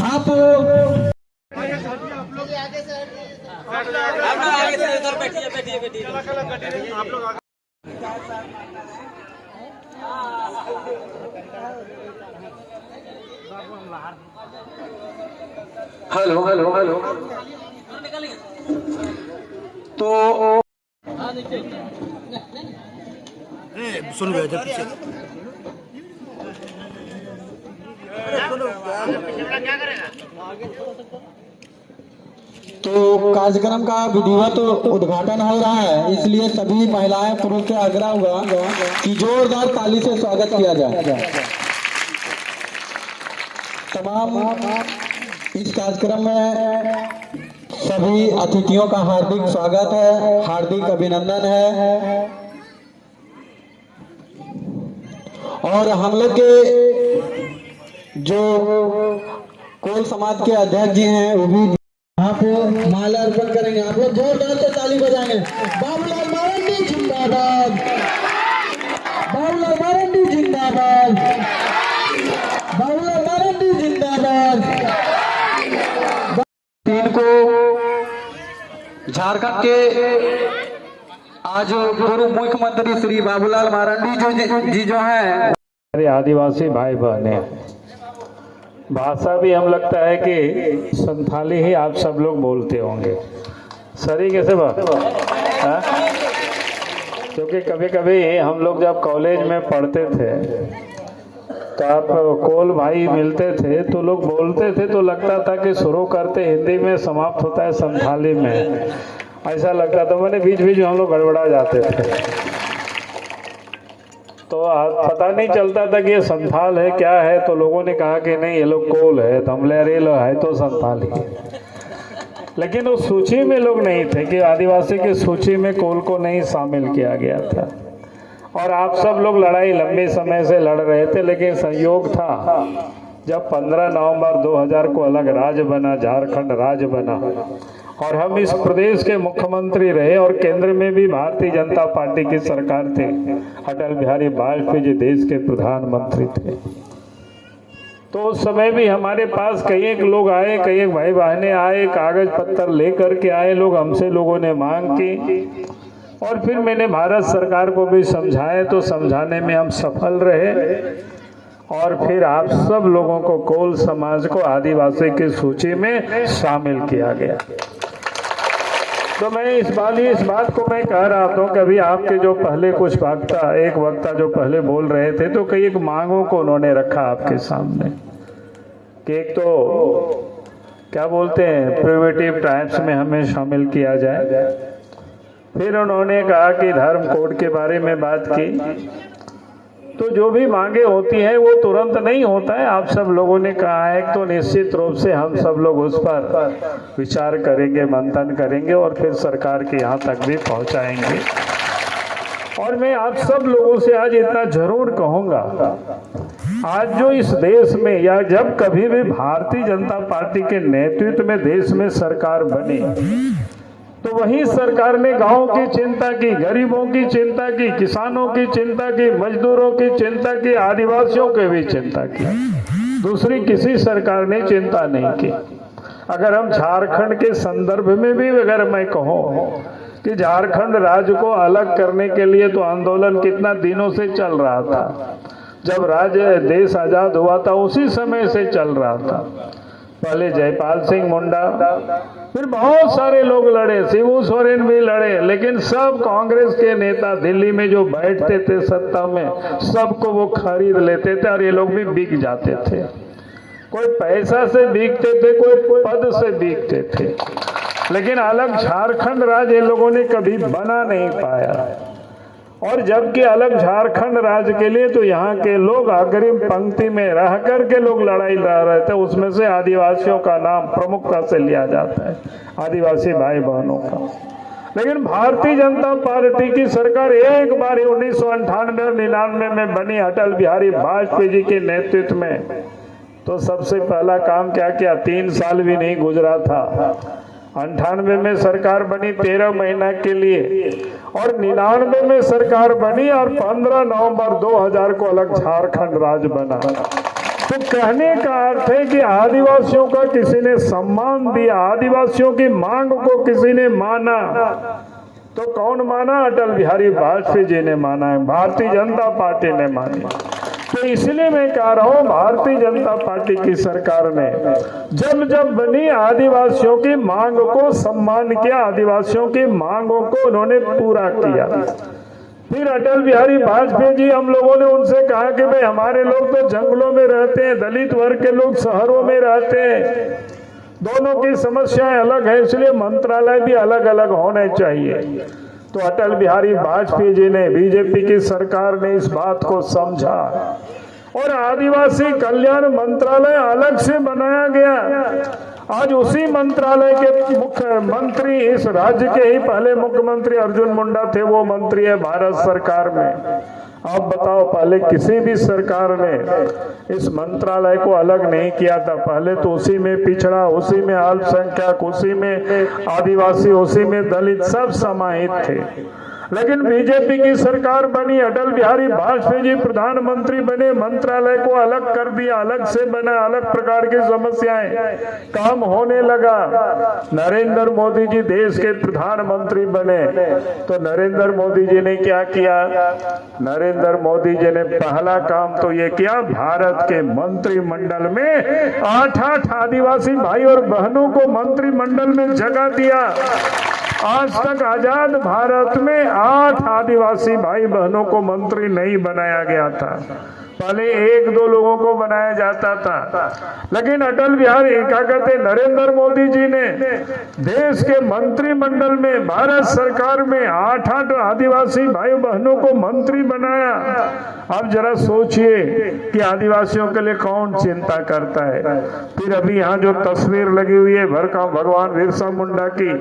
आप hello hello hello तो सुन गए जब पीछे तो कार्यक्रम का विधिवत उद्घाटन हो रहा है, इसलिए सभी महिलाएं पुरुष से आग्रह हुआ कि जोरदार ताली से स्वागत किया जाए। तमाम इस कार्यक्रम में सभी अतिथियों का हार्दिक स्वागत है, हार्दिक अभिनंदन है। और हम लोग के जो कोल समाज के अध्यक्ष जी हैं वो भी आप माला अर्पण करेंगे। आप लोग जोरदार से ताली बजाएंगे। बाबूलाल मारंडी जिंदाबाद, बाबूलाल मारंडी जिंदाबाद, बाबूलाल मारंडी जिंदाबाद। तीन को झारखंड के आज पूर्व मुख्यमंत्री श्री बाबूलाल मारंडी जी जो हैं, हमारे आदिवासी भाई बहने, भाषा भी हम लगता है कि संथाली ही आप सब लोग बोलते होंगे। सही कैसे बात? क्योंकि कभी कभी हम लोग जब कॉलेज में पढ़ते थे तो आप कोल भाई मिलते थे तो लोग बोलते थे तो लगता था कि शुरू करते हिंदी में समाप्त होता है संथाली में, ऐसा लगता था। मैंने बीच बीच में हम लोग गड़बड़ा जाते थे तो पता नहीं चलता था कि ये संथाल है क्या है। तो लोगों ने कहा कि नहीं ये लोग कोल है, तो हम ले रेल है तो संथाली है। लेकिन उस सूची में लोग नहीं थे कि आदिवासी की सूची में कोल को नहीं शामिल किया गया था। और आप सब लोग लड़ाई लंबे समय से लड़ रहे थे, लेकिन संयोग था जब 15 नवंबर 2000 को अलग राज्य बना, झारखंड राज्य बना और हम इस प्रदेश के मुख्यमंत्री रहे और केंद्र में भी भारतीय जनता पार्टी की सरकार थी। अटल बिहारी वाजपेयी जी देश के प्रधानमंत्री थे। तो उस समय भी हमारे पास कई एक लोग आए, कई एक भाई बहने आए, कागज पत्थर लेकर के आए लोग, हमसे लोगों ने मांग की और फिर मैंने भारत सरकार को भी समझाए, तो समझाने में हम सफल रहे और फिर आप सब लोगों को कोल समाज को आदिवासी की सूची में शामिल किया गया। तो मैं इस बात को मैं कह रहा था कि अभी आपके जो पहले कुछ वक्ता जो पहले बोल रहे थे तो कई एक मांगों को उन्होंने रखा आपके सामने कि एक तो क्या बोलते हैं प्रिवेटिव ट्राइब्स में हमें शामिल किया जाए। फिर उन्होंने कहा कि धर्म कोड के बारे में बात की। तो जो भी मांगे होती हैं वो तुरंत नहीं होता है। आप सब लोगों ने कहा है तो निश्चित रूप से हम सब लोग उस पर विचार करेंगे, मंथन करेंगे और फिर सरकार के यहाँ तक भी पहुँचाएंगे। और मैं आप सब लोगों से आज इतना जरूर कहूँगा, आज जो इस देश में या जब कभी भी भारतीय जनता पार्टी के नेतृत्व में देश में सरकार बनी तो वही सरकार ने गांवों की चिंता की, गरीबों की चिंता की, किसानों की चिंता की, मजदूरों की चिंता की, आदिवासियों की भी चिंता की। दूसरी किसी सरकार ने चिंता नहीं की। अगर हम झारखंड के संदर्भ में भी अगर मैं कहूँ कि झारखंड राज्य को अलग करने के लिए तो आंदोलन कितना दिनों से चल रहा था। जब राज्य देश आजाद हुआ था उसी समय से चल रहा था। पहले जयपाल सिंह मुंडा, फिर बहुत सारे लोग लड़े, शिबू सोरेन भी लड़े, लेकिन सब कांग्रेस के नेता दिल्ली में जो बैठते थे सत्ता में सबको वो खरीद लेते थे और ये लोग भी बिक जाते थे। कोई पैसा से बिकते थे, कोई पद से बिकते थे, लेकिन अलग झारखंड राज्य इन लोगों ने कभी बना नहीं पाया। और जबकि अलग झारखंड राज्य के लिए तो यहाँ के लोग अग्रिम पंक्ति में रह कर के लोग लड़ाई लड़ रहे थे। उसमें से आदिवासियों का नाम प्रमुखता से लिया जाता है, आदिवासी भाई बहनों का। लेकिन भारतीय जनता पार्टी की सरकार एक बार 1998 और 99 में बनी अटल बिहारी वाजपेयी जी के नेतृत्व में, तो सबसे पहला काम क्या किया, 3 साल भी नहीं गुजरा था, 98 में सरकार बनी 13 महीना के लिए और 99 में सरकार बनी और 15 नवंबर 2000 को अलग झारखंड राज्य बना। तो कहने का अर्थ है कि आदिवासियों का किसी ने सम्मान दिया, आदिवासियों की मांग को किसी ने माना, तो कौन माना? अटल बिहारी वाजपेयी जी ने माना है, भारतीय जनता पार्टी ने मानी। तो इसलिए मैं कह रहा हूँ, भारतीय जनता पार्टी की सरकार ने जब जब बनी आदिवासियों की मांग को सम्मान किया, आदिवासियों की मांगों को उन्होंने पूरा किया। फिर अटल बिहारी वाजपेयी जी, हम लोगों ने उनसे कहा कि भाई हमारे लोग तो जंगलों में रहते हैं, दलित वर्ग के लोग शहरों में रहते हैं, दोनों की समस्याएं अलग है, इसलिए मंत्रालय भी अलग अलग होने चाहिए। तो अटल बिहारी वाजपेयी जी ने, बीजेपी की सरकार ने इस बात को समझा और आदिवासी कल्याण मंत्रालय अलग से बनाया गया। आज उसी मंत्रालय के मुख्यमंत्री इस राज्य के ही पहले मुख्यमंत्री अर्जुन मुंडा थे, वो मंत्री है भारत सरकार में। आप बताओ, पहले किसी भी सरकार ने इस मंत्रालय को अलग नहीं किया था। पहले तो उसी में पिछड़ा, उसी में अल्पसंख्यक, उसी में आदिवासी, उसी में दलित सब समाहित थे। लेकिन बीजेपी की सरकार बनी, अटल बिहारी वाजपेयी जी प्रधानमंत्री बने, मंत्रालय को अलग कर दिया, अलग से बना, अलग प्रकार की समस्याएं, काम होने लगा। नरेंद्र मोदी जी देश के प्रधानमंत्री बने, तो नरेंद्र मोदी जी ने क्या किया? नरेंद्र मोदी जी ने पहला काम तो ये किया, भारत के मंत्रिमंडल में 8 आदिवासी भाई और बहनों को मंत्रिमंडल में जगह दिया। आज तक आजाद भारत में 8 आदिवासी भाई बहनों को मंत्री नहीं बनाया गया था, पहले 1-2 लोगों को बनाया जाता था। लेकिन अटल बिहारी, क्या कहते, नरेंद्र मोदी जी ने देश के मंत्रिमंडल में, भारत सरकार में 8 आदिवासी भाई बहनों को मंत्री बनाया। अब जरा सोचिए कि आदिवासियों के लिए कौन चिंता करता है। फिर अभी यहाँ जो तस्वीर लगी हुई है भगवान बिरसा मुंडा की,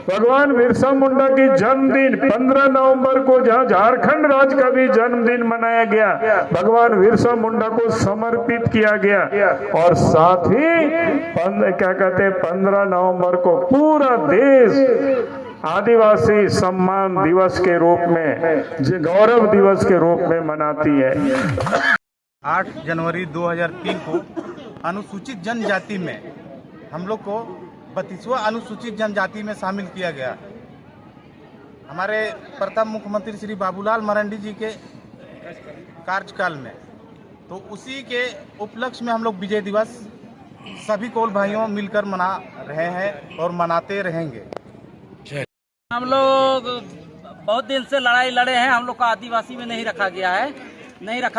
भगवान बिरसा मुंडा की जन्मदिन 15 नवंबर को, जहाँ झारखंड राज्य का भी जन्मदिन मनाया गया, भगवान बिरसा मुंडा को समर्पित किया गया। और साथ ही 15 नवंबर को पूरा देश आदिवासी सम्मान दिवस के रूप में, गौरव दिवस के रूप में मनाती है। 8 जनवरी 2003 को अनुसूचित जनजाति में हम लोग को 32वां अनुसूचित जनजाति में शामिल किया गया। हमारे प्रथम मुख्यमंत्री श्री बाबूलाल मरांडी जी के कार्यकाल में, तो उसी के उपलक्ष्य में हम लोग विजय दिवस सभी कोल भाइयों मिलकर मना रहे हैं और मनाते रहेंगे। हम लोग बहुत दिन से लड़ाई लड़े हैं, हम लोग को आदिवासी में नहीं रखा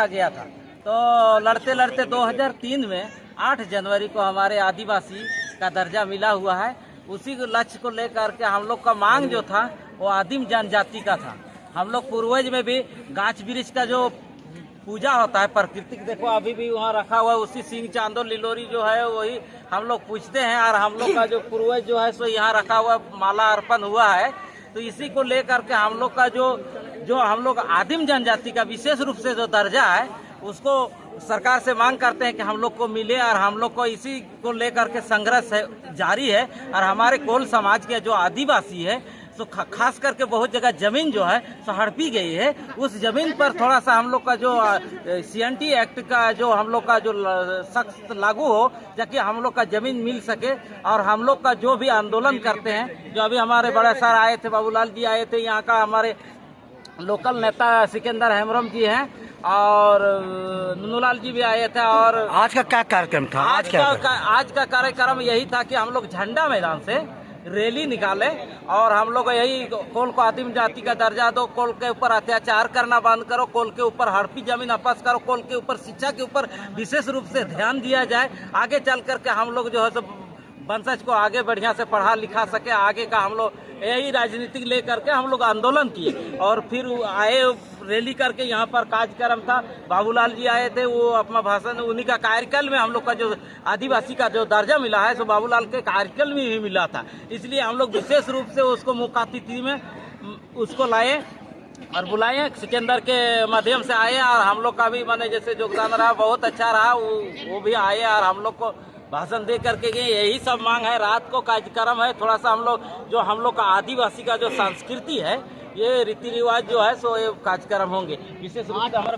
गया था। तो लड़ते लड़ते 2003 में 8 जनवरी को हमारे आदिवासी का दर्जा मिला हुआ है। उसी लक्ष्य को लेकर के हम लोग का मांग जो था वो आदिम जनजाति का था। हम लोग पूर्वज में भी गाछ वृक्ष का जो पूजा होता है, प्राकृतिक, देखो अभी भी वहाँ रखा हुआ है, उसी सिंह चांदो लिलोरी जो है वही हम लोग पूछते हैं। और हम लोग का जो पूर्वज जो है सो यहाँ रखा हुआ, माला अर्पण हुआ है। तो इसी को लेकर के हम लोग का जो हम लोग आदिम जनजाति का विशेष रूप से जो दर्जा है, उसको सरकार से मांग करते हैं कि हम लोग को मिले। और हम लोग को इसी को लेकर के संघर्ष जारी है। और हमारे कोल समाज के जो आदिवासी है, तो खास करके बहुत जगह जमीन जो है सो हड़पी गई है। उस जमीन पर थोड़ा सा हम लोग का जो CNT एक्ट का जो हम लोग का जो सख्त लागू हो, ताकि हम लोग का जमीन मिल सके। और हम लोग का जो भी आंदोलन करते हैं, जो अभी हमारे बड़े सर आए थे, बाबूलाल जी आए थे, यहाँ का हमारे लोकल नेता सिकंदर हेम्ब्रम जी हैं और नूनूलाल जी भी आए थे। और आज का क्या कार्यक्रम था? आज का कार्यक्रम यही था कि हम लोग झंडा मैदान से रैली निकाले और हम लोग यही कोल को आदिम जाति का दर्जा दो, कोल के ऊपर अत्याचार करना बंद करो, कोल के ऊपर हड़पी जमीन वापस करो, कोल के ऊपर शिक्षा के ऊपर विशेष रूप से ध्यान दिया जाए। आगे चल करके हम लोग जो है तो वंशज को आगे बढ़िया से पढ़ा लिखा सके। आगे का हम लोग यही राजनीतिक लेकर के हम लोग आंदोलन किए और फिर आए रैली करके। यहाँ पर कार्यक्रम था, बाबूलाल जी आए थे, वो अपना भाषण, उन्हीं का कार्यकाल में हम लोग का जो आदिवासी का जो दर्जा मिला है सो बाबूलाल के कार्यकाल में ही मिला था। इसलिए हम लोग विशेष रूप से उसको मुखातिथि में उसको लाए और बुलाए, सिकंदर के माध्यम से आए। और हम लोग का भी माने जैसे योगदान रहा, बहुत अच्छा रहा, वो भी आए और हम लोग को भाषण दे करके गए। यही सब मांग है। रात को कार्यक्रम है, थोड़ा सा हम लोग का आदिवासी का जो संस्कृति है, ये रीति रिवाज जो है सो ये कार्यक्रम होंगे विशेष रूप से हमारा